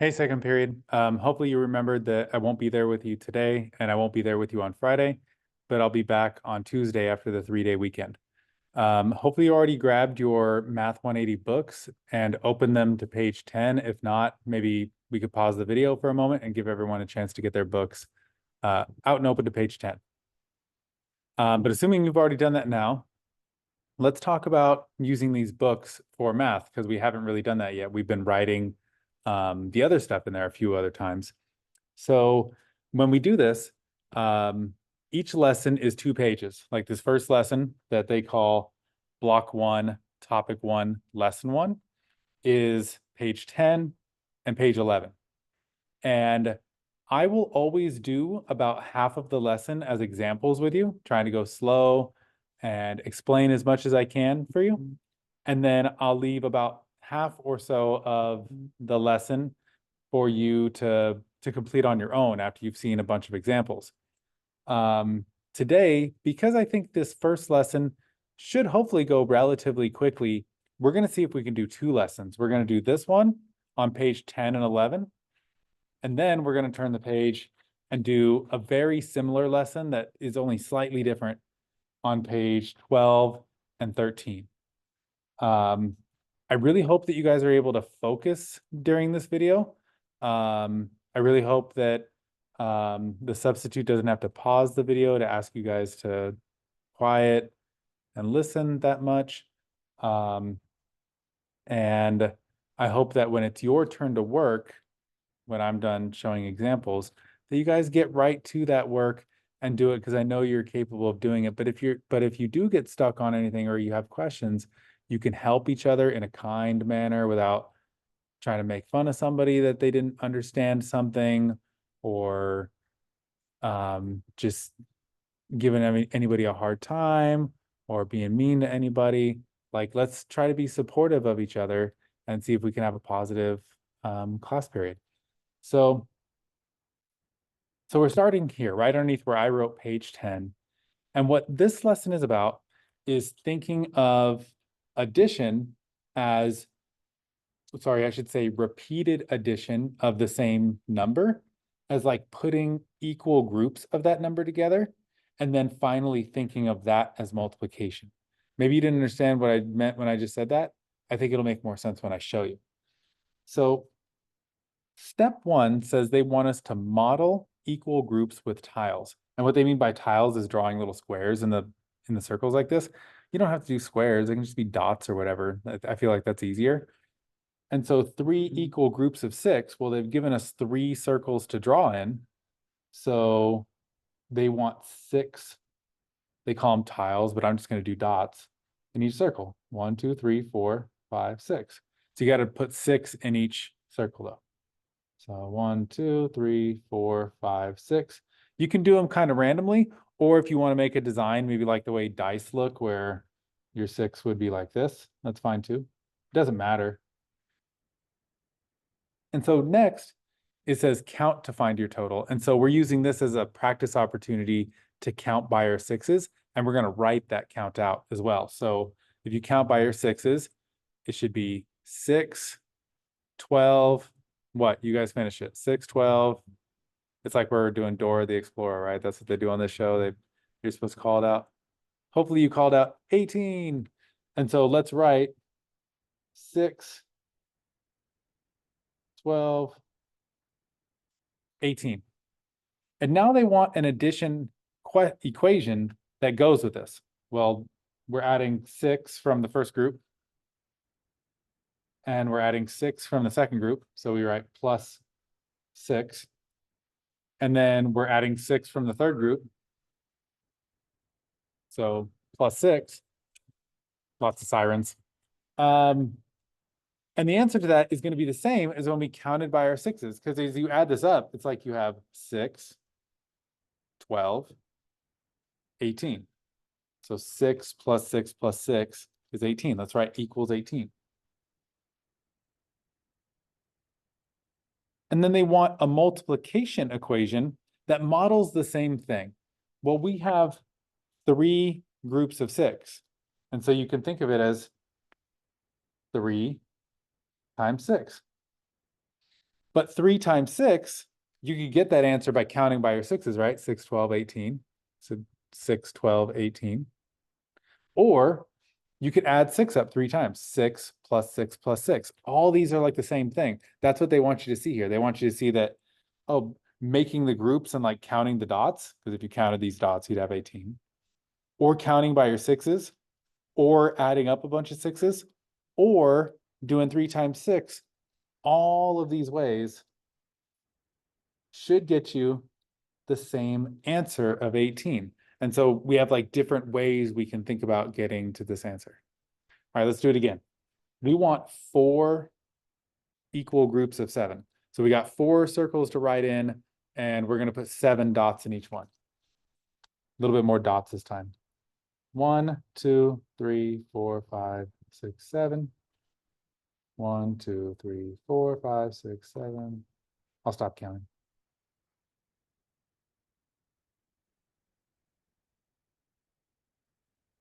Hey, second period. Hopefully you remembered that I won't be there with you today and I won't be there with you on Friday, but I'll be back on Tuesday after the 3-day weekend. Hopefully you already grabbed your Math 180 books and opened them to page 10. If not, maybe we could pause the video for a moment and give everyone a chance to get their books out and open to page 10. But assuming you've already done that now, let's talk about using these books for math because we haven't really done that yet. We've been writing the other stuff in there a few other times. So when we do this, each lesson is 2 pages. Like this first lesson that they call block 1, topic 1, lesson 1 is page 10 and page 11. And I will always do about half of the lesson as examples with you, trying to go slow and explain as much as I can for you. And then I'll leave about half or so of the lesson for you to complete on your own after you've seen a bunch of examples. Today, because I think this first lesson should hopefully go relatively quickly, we're going to see if we can do 2 lessons. We're going to do this one on page 10 and 11, and then we're going to turn the page and do a very similar lesson that is only slightly different on page 12 and 13. I really hope that you guys are able to focus during this video. I really hope that the substitute doesn't have to pause the video to ask you guys to quiet and listen that much. And I hope that when it's your turn to work, when I'm done showing examples, that you guys get right to that work and do it because I know you're capable of doing it. But if you do get stuck on anything or you have questions, you can help each other in a kind manner without trying to make fun of somebody that they didn't understand something or just giving anybody a hard time or being mean to anybody. Like, let's try to be supportive of each other and see if we can have a positive class period. So we're starting here, right underneath where I wrote page 10. And what this lesson is about is thinking of addition as, sorry, I should say repeated addition of the same number as like putting equal groups of that number together, and then finally thinking of that as multiplication. Maybe you didn't understand what I meant when I just said that. I think it'll make more sense when I show you. So step 1 says they want us to model equal groups with tiles. And what they mean by tiles is drawing little squares in the circles like this. You don't have to do squares, they can just be dots or whatever. I feel like that's easier. And so 3 equal groups of 6, well, they've given us 3 circles to draw in. So they want 6, they call them tiles, but I'm just going to do dots in each circle. 1, 2, 3, 4, 5, 6. So you got to put 6 in each circle though. So 1, 2, 3, 4, 5, 6. You can do them kind of randomly, or if you want to make a design, maybe like the way dice look, where your 6 would be like this, that's fine too. It doesn't matter. And so next, it says count to find your total. And so we're using this as a practice opportunity to count by our 6s, and we're going to write that count out as well. So if you count by your 6s, it should be 6, 12, what? You guys finish it. 6, 12. It's like we're doing Dora the Explorer, right? That's what they do on this show. You're supposed to call it out. Hopefully you called out 18. And so let's write 6, 12, 18. And now they want an addition equation that goes with this. Well, we're adding 6 from the first group, and we're adding 6 from the second group. So we write plus 6. And then we're adding 6 from the third group. So plus 6. Lots of sirens. And the answer to that is going to be the same as when we counted by our 6s, because as you add this up, it's like you have 6, 12, 18. So 6 plus 6 plus 6 is 18. That's right, equals 18. And then they want a multiplication equation that models the same thing. Well, we have 3 groups of 6. And so you can think of it as 3 times 6. But 3 times 6, you could get that answer by counting by your sixes, right? 6, 12, 18. So 6, 12, 18. Or you could add 6 up 3 times. 6 plus 6 plus 6. All these are like the same thing. That's what they want you to see here. They want you to see that, oh, making the groups and like counting the dots, because if you counted these dots, you'd have 18. Or counting by your sixes, or adding up a bunch of sixes, or doing 3 times 6. All of these ways should get you the same answer of 18. And so we have like different ways we can think about getting to this answer. All right, let's do it again. We want 4 equal groups of 7. So we got 4 circles to write in, and we're going to put 7 dots in each one. A little bit more dots this time. 1, 2, 3, 4, 5, 6, 7. 1, 2, 3, 4, 5, 6, 7. I'll stop counting.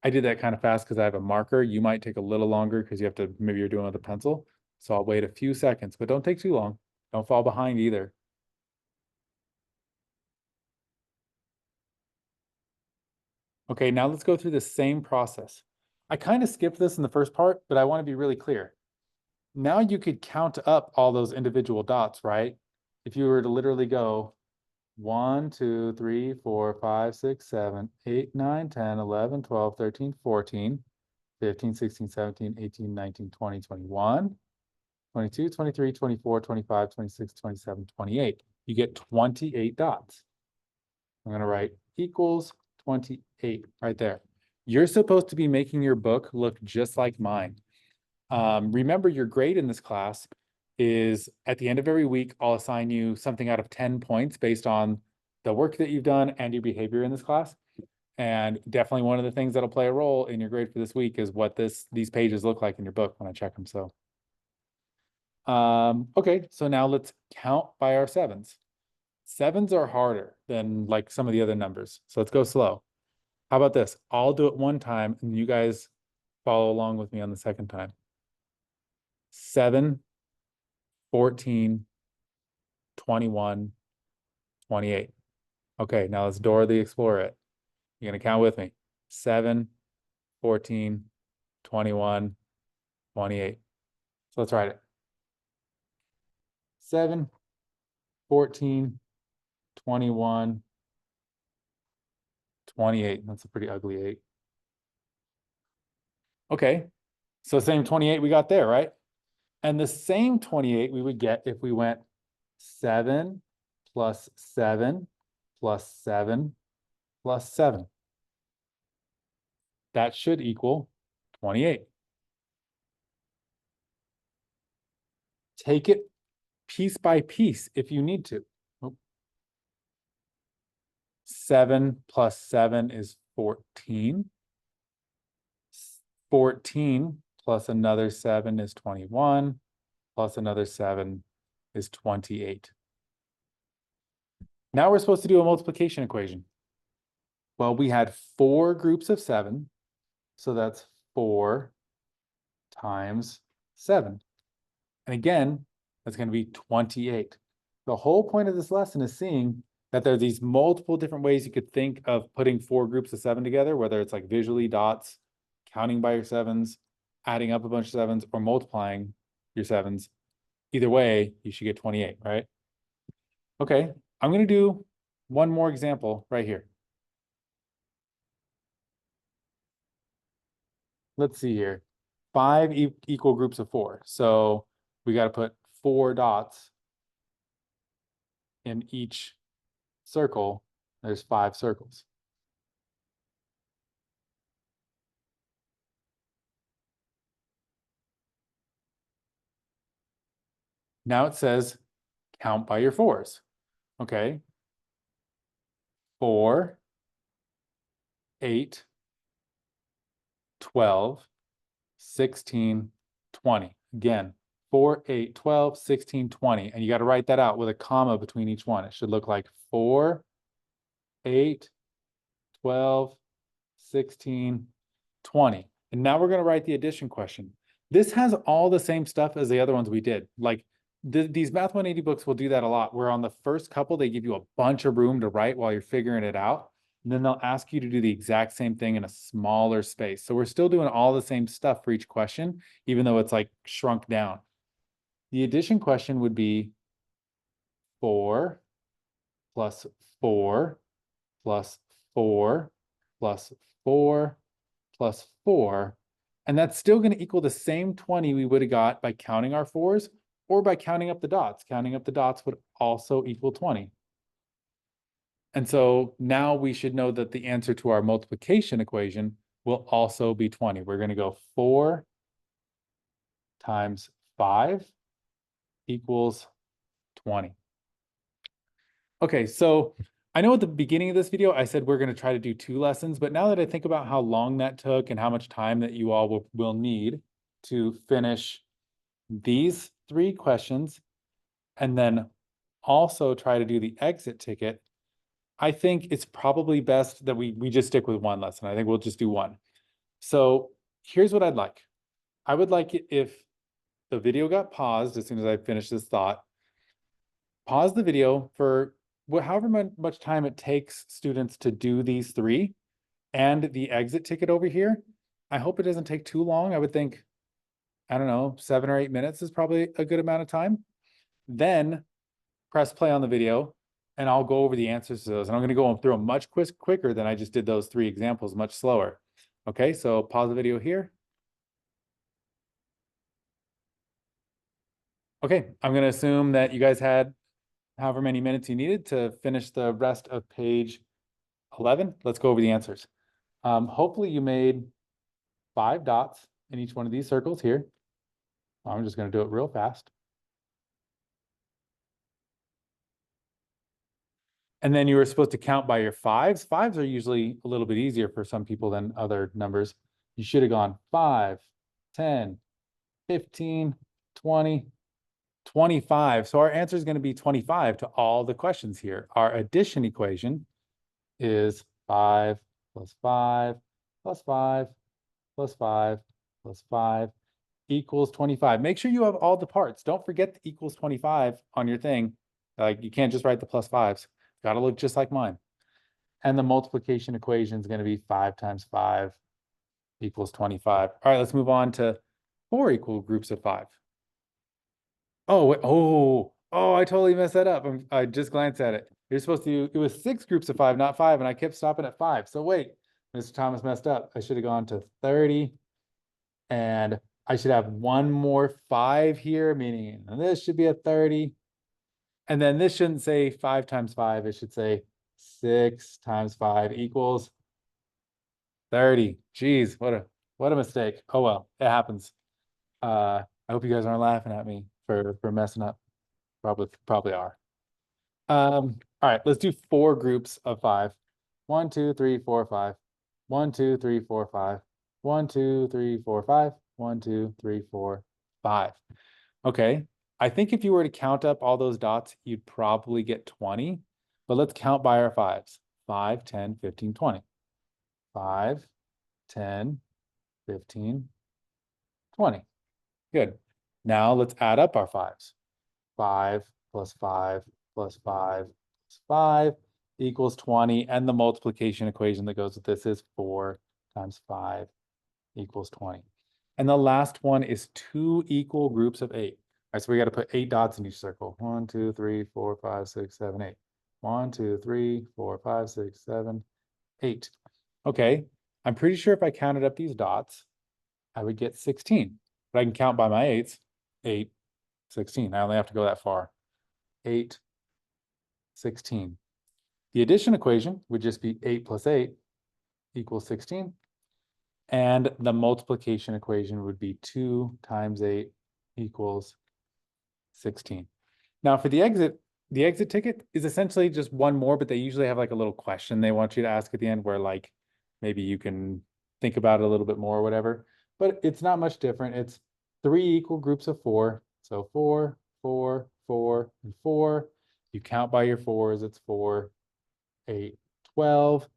I did that kind of fast because I have a marker. You might take a little longer because you have to, maybe you're doing it with a pencil. So I'll wait a few seconds, but don't take too long. Don't fall behind either. Okay, now let's go through the same process. I kind of skipped this in the first part, but I want to be really clear. Now you could count up all those individual dots, right? If you were to literally go 1, 2, 3, 4, 5, 6, 7, 8, 9, 10, 11, 12, 13, 14, 15, 16, 17, 18, 19, 20, 21, 22, 23, 24, 25, 26, 27, 28. You get 28 dots. I'm going to write equals 28 right there. You're supposed to be making your book look just like mine. Remember, your grade in this class is at the end of every week, I'll assign you something out of 10 points based on the work that you've done and your behavior in this class. And definitely one of the things that'll play a role in your grade for this week is what these pages look like in your book when I check them. So, okay, so now let's count by our sevens. Sevens are harder than like some of the other numbers. So let's go slow. How about this? I'll do it one time and you guys follow along with me on the second time. 7, 14, 21, 28. Okay, now let's Dora the Explorer it. You're going to count with me. 7, 14, 21, 28. So let's write it. 7, 14, 21, 28. That's a pretty ugly 8. Okay, so same 28 we got there, right? And the same 28 we would get if we went 7 plus 7 plus 7 plus 7. That should equal 28. Take it piece by piece if you need to. 7 plus 7 is 14. 14 plus another 7 is 21, plus another 7 is 28. Now we're supposed to do a multiplication equation. Well, we had 4 groups of 7, so that's 4 times 7. And again, that's going to be 28. The whole point of this lesson is seeing that there are these multiple different ways you could think of putting 4 groups of 7 together, whether it's like visually dots, counting by your sevens, adding up a bunch of sevens, or multiplying your sevens. Either way, you should get 28, right? Okay, I'm going to do one more example right here. Let's see here. 5 equal groups of 4. So we got to put 4 dots in each circle. There's 5 circles. Now it says count by your 4s. Okay. 4, 8, 12, 16, 20. Again, 4, 8, 12, 16, 20. And you got to write that out with a comma between each one. It should look like 4, 8, 12, 16, 20. And now we're going to write the addition question. This has all the same stuff as the other ones we did. Like these Math 180 books will do that a lot, where on the first couple, they give you a bunch of room to write while you're figuring it out. And then they'll ask you to do the exact same thing in a smaller space. So we're still doing all the same stuff for each question, even though it's like shrunk down. The addition question would be 4 plus 4 plus 4 plus 4 plus 4. And that's still going to equal the same 20 we would have got by counting our fours or by counting up the dots. Counting up the dots would also equal 20. And so now we should know that the answer to our multiplication equation will also be 20. We're going to go 4 times 5 equals 20. Okay, so I know at the beginning of this video, I said we're going to try to do 2 lessons, but now that I think about how long that took and how much time that you all will need to finish these 3 questions, and then also try to do the exit ticket, I think it's probably best that we just stick with 1 lesson. I think we'll just do 1. So here's what I'd like. I would like it if the video got paused as soon as I finish this thought. Pause the video for however much time it takes students to do these 3 and the exit ticket over here. I hope it doesn't take too long. I would think, I don't know, 7 or 8 minutes is probably a good amount of time. Then press play on the video and I'll go over the answers to those. And I'm going to go through them much quicker than I just did those 3 examples, much slower. Okay, so pause the video here. Okay, I'm going to assume that you guys had however many minutes you needed to finish the rest of page 11. Let's go over the answers. Hopefully you made 5 dots in each one of these circles here. I'm just going to do it real fast. And then you were supposed to count by your 5s. 5s are usually a little bit easier for some people than other numbers. You should have gone 5, 10, 15, 20, 25. So our answer is going to be 25 to all the questions here. Our addition equation is 5 plus 5 plus 5 plus 5 plus 5 equals 25. Make sure you have all the parts. Don't forget the equals 25 on your thing. Like you can't just write the plus 5s. Got to look just like mine. And the multiplication equation is going to be 5 times 5 equals 25. All right, let's move on to 4 equal groups of 5. Oh, wait, I totally messed that up. I just glanced at it. You're supposed to, it was 6 groups of 5, not 5, and I kept stopping at 5. So wait, Mr. Thomas messed up. I should have gone to 30, and I should have 1 more 5 here, meaning this should be a 30. And then this shouldn't say 5 times 5. It should say 6 times 5 equals 30. Geez, what a mistake. Oh well, it happens. I hope you guys aren't laughing at me for messing up. Probably are. All right, let's do 4 groups of 5. 1, 2, 3, 4, 5. 1, 2, 3, 4, 5. 1, 2, 3, 4, 5. 1, 2, 3, 4, 5. Okay, I think if you were to count up all those dots, you'd probably get 20. But let's count by our 5s. 5, 10, 15, 20. 5, 10, 15, 20. Good. Now let's add up our 5s. 5 plus 5 plus 5 plus 5 equals 20. And the multiplication equation that goes with this is 4 times 5 equals 20. And the last one is 2 equal groups of 8. All right, so we got to put 8 dots in each circle. 1, 2, 3, 4, 5, 6, 7, 8. 1, 2, 3, 4, 5, 6, 7, 8. Okay, I'm pretty sure if I counted up these dots, I would get 16. But I can count by my 8s. 8, 16. I only have to go that far. 8, 16. The addition equation would just be 8 plus 8 equals 16. And the multiplication equation would be 2 times 8 equals 16. Now for the exit ticket is essentially just 1 more, but they usually have like a little question they want you to ask at the end where like maybe you can think about it a little bit more or whatever. But it's not much different. It's 3 equal groups of 4. So 4, 4, 4, and 4. You count by your 4s, it's 4, 8, 12.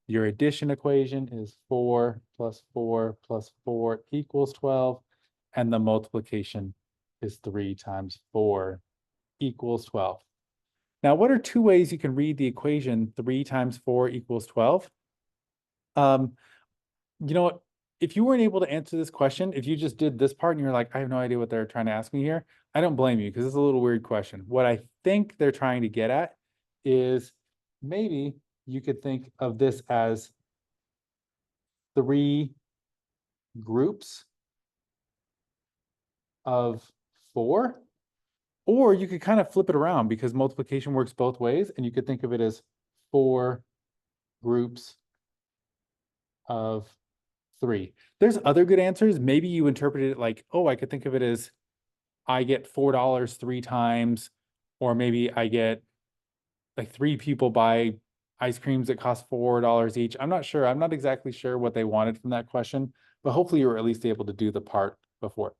Your addition equation is 4 plus 4 plus 4 equals 12. And the multiplication is 3 times 4 equals 12. Now, what are two ways you can read the equation 3 times 4 equals 12? You know what? If you weren't able to answer this question, if you just did this part and you're like, I have no idea what they're trying to ask me here, I don't blame you because it's a little weird question. What I think they're trying to get at is maybe you could think of this as 3 groups of 4, or you could kind of flip it around because multiplication works both ways, and you could think of it as 4 groups of 3. There's other good answers. Maybe you interpreted it like, oh, I could think of it as I get $4 3 times, or maybe I get like 3 people buy ice creams that cost $4 each. I'm not sure. I'm not exactly sure what they wanted from that question, but hopefully you were at least able to do the part before.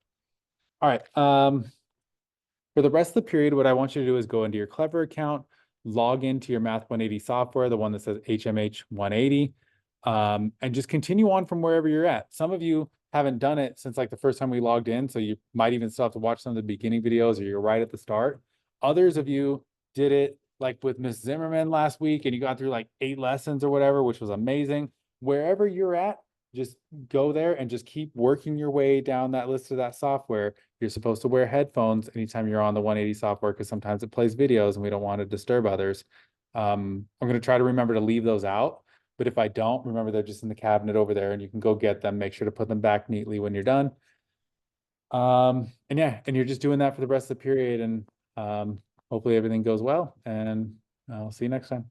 All right. For the rest of the period, what I want you to do is go into your Clever account, log into your Math 180 software, the one that says HMH 180, and just continue on from wherever you're at. Some of you haven't done it since like the first time we logged in, so you might even still have to watch some of the beginning videos or you're right at the start. Others of you did it like with Miss Zimmerman last week and you got through like 8 lessons or whatever, which was amazing. Wherever you're at, just go there and just keep working your way down that list of that software. You're supposed to wear headphones anytime you're on the 180 software because sometimes it plays videos and we don't want to disturb others. I'm going to try to remember to leave those out, but if I don't, remember they're just in the cabinet over there and you can go get them. Make sure to put them back neatly when you're done. And yeah, and you're just doing that for the rest of the period, and hopefully everything goes well, and I'll see you next time.